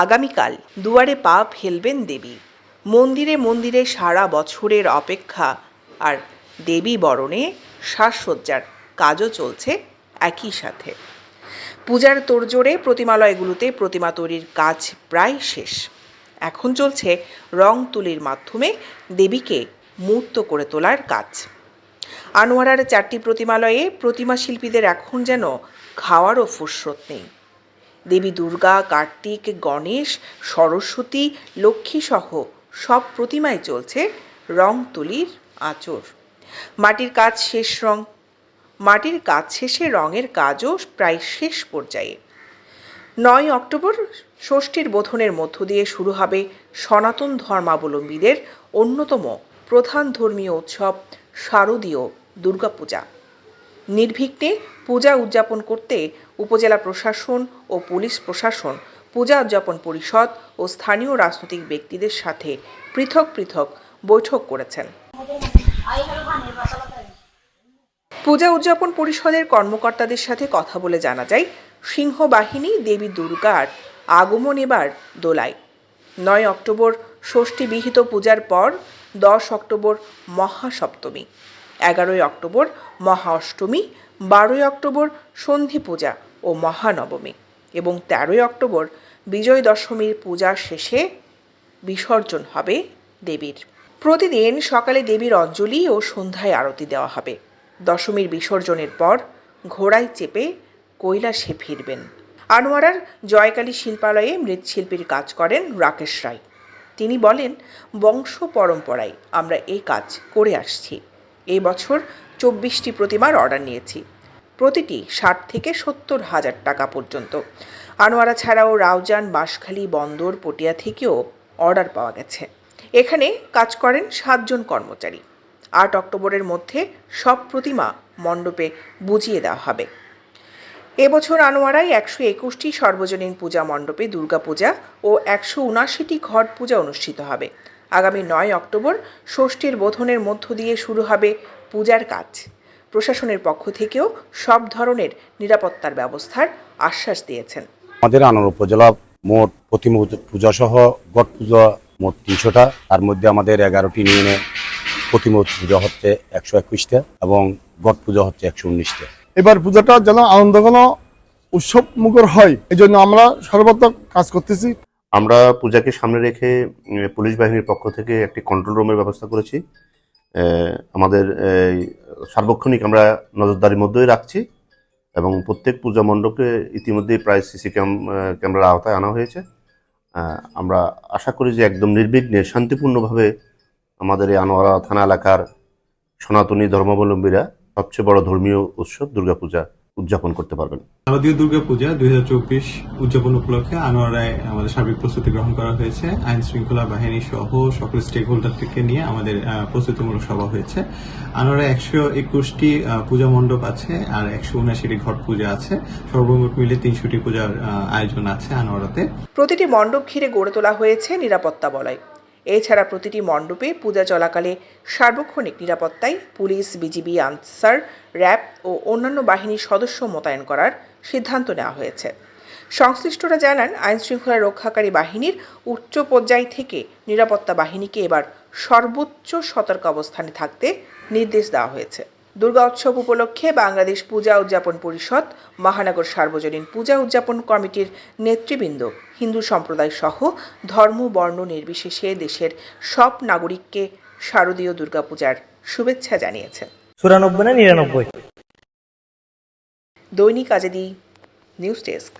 আগামীকাল দুয়ারে পা ফেলবেন দেবী। মন্দিরে মন্দিরে সারা বছরের অপেক্ষা আর দেবী বরণে সাজসজ্জার কাজও চলছে একই সাথে। পূজার তোড়জোড়ে প্রতিমালয়গুলোতে প্রতিমা তৈরির কাজ প্রায় শেষ। এখন চলছে রং তুলির মাধ্যমে দেবীকে মূর্ত করে তোলার কাজ। আনোয়ারার 4টি প্রতিমালয়ে প্রতিমা শিল্পীদের এখন যেন খাওয়ারও ফুরসত নেই। দেবী দুর্গা, কার্তিক, গণেশ, সরস্বতী, লক্ষ্মী সহ সব প্রতিমায় চলছে রং তুলির আঁচড়। মাটির কাজ শেষে রঙের কাজও প্রায় শেষ পর্যায়ে। 9 অক্টোবর ষষ্ঠীর বোধনের মধ্য দিয়ে শুরু হবে সনাতন ধর্মাবলম্বীদের অন্যতম প্রধান ধর্মীয় উৎসব শারদীয় দুর্গাপূজা। নির্বিঘ্নে পূজা উদযাপন করতে উপজেলা প্রশাসন ও পুলিশ প্রশাসন, পূজা উদযাপন পরিষদ ও স্থানীয় রাজনৈতিক ব্যক্তিদের সাথে পৃথক পৃথক বৈঠক করেছেন। পূজা উদযাপন পরিষদের কর্মকর্তাদের সাথে কথা বলে জানা যায়, সিংহবাহিনী দেবী দুর্গার আগমন এবার দোলায়। 9 অক্টোবর ষষ্ঠী বিহিত পূজার পর 10 অক্টোবর মহাসপ্তমী, 11 অক্টোবর মহা অষ্টমী, 12 অক্টোবর সন্ধি পূজা ও মহানবমী এবং 13 অক্টোবর বিজয় দশমীর পূজা শেষে বিসর্জন হবে দেবীর। প্রতিদিন সকালে দেবীর অঞ্জলি ও সন্ধ্যায় আরতি দেওয়া হবে। দশমীর বিসর্জনের পর ঘোড়ায় চেপে কৈলাসে ফিরবেন। আনোয়ারার জয়কালী শিল্পালয়ে মৃৎশিল্পীর কাজ করেন রাকেশ রায়। তিনি বলেন, বংশ পরম্পরায় আমরা এই কাজ করে আসছি। এই বছর 24টি প্রতিমার অর্ডার নিয়েছি, প্রতিটি 60 থেকে 70 হাজার টাকা পর্যন্ত। আনোয়ারা ছাড়াও রাউজান, বাঁশখালী, বন্দর, পটিয়া থেকেও অর্ডার পাওয়া গেছে। এখানে কাজ করেন 7 জন কর্মচারী। 8 অক্টোবরের মধ্যে সব প্রতিমা মণ্ডপে বুঝিয়ে দেওয়া হবে। এবছর আনোয়ারায় 121টি সর্বজনীন পূজা মণ্ডপে দুর্গাপূজা ও 179টি ঘট পূজা অনুষ্ঠিত হবে। আগামী 9 অক্টোবর ষষ্ঠীর বোধনের মধ্য দিয়ে শুরু হবে পূজার কাজ। প্রশাসনের পক্ষ থেকেও সব ধরনের নিরাপত্তার ব্যবস্থার আশ্বাস দিয়েছেন। আমাদের আনোয়ার উপজেলা মোট প্রতিমা পূজা সহ ঘট পূজা মোট 300টা, তার মধ্যে আমাদের 11টি ইউনিয়নে প্রতিমা পূজা হচ্ছে 121টা এবং ঘট পূজা হচ্ছে 119টা। এবার পূজাটা যেন আনন্দঘন উৎসব মুখর হয়, এই জন্য আমরা সর্বাত্মক কাজ করতেছি। আমরা পূজাকে সামনে রেখে পুলিশ বাহিনীর পক্ষ থেকে একটি কন্ট্রোল রুমের ব্যবস্থা করেছি। আমাদের সার্বক্ষণিক আমরা নজরদারির মধ্যেই রাখছি এবং প্রত্যেক পূজা মণ্ডপে ইতিমধ্যেই প্রায় সিসি ক্যামেরার আওতায় আনা হয়েছে। আমরা আশা করি যে একদম নির্বিঘ্নে শান্তিপূর্ণভাবে আমাদের এই আনোয়ারা থানা এলাকার সনাতনী ধর্মাবলম্বীরা সবচেয়ে বড় ধর্মীয় উৎসব দুর্গাপূজা উদযাপন করতে পারবেন। শারদীয় দুর্গাপূজা 2024 উদযাপন উপলক্ষে আনোয়ারায় আমাদের সার্বিক প্রস্তুতি গ্রহণ করা হয়েছে। আইন শৃঙ্খলা বাহিনী সহ সকল স্টেক হোল্ডারকে নিয়ে আমাদের প্রস্তুতিমূলক সভা হয়েছে। আনোয়ারায় 121টি পূজা মণ্ডপ আছে আর 179টি ঘট পূজা আছে। সর্বমোট মিলে 300টি পূজার আয়োজন আছে আনোয়ারাতে। প্রতিটি মণ্ডপ ঘিরে গড়ে তোলা হয়েছে নিরাপত্তা বলয়। এছাড়া প্রতিটি মণ্ডপে পূজা চলাকালে সার্বক্ষণিক নিরাপত্তায় পুলিশ, বিজিবি, আনসার, র্যাব ও অন্যান্য বাহিনীর সদস্য মোতায়েন করার সিদ্ধান্ত নেওয়া হয়েছে। সংশ্লিষ্টরা জানান, আইন শৃঙ্খলা রক্ষাকারী বাহিনীর উচ্চ পর্যায় থেকে নিরাপত্তা বাহিনীকে এবার সর্বোচ্চ সতর্ক অবস্থানে থাকতে নির্দেশ দেওয়া হয়েছে। দুর্গা উৎসব উপলক্ষে বাংলাদেশ পূজা উদযাপন পরিষদ, মহানগর সার্বজনীন পূজা উদযাপন কমিটির নেতৃবৃন্দ হিন্দু সম্প্রদায় সহ ধর্ম বর্ণ নির্বিশেষে দেশের সব নাগরিককে শারদীয় দুর্গাপূজার শুভেচ্ছা জানিয়েছেন। 94 না 99 দৈনিক আজাদী নিউজ ডেস্ক।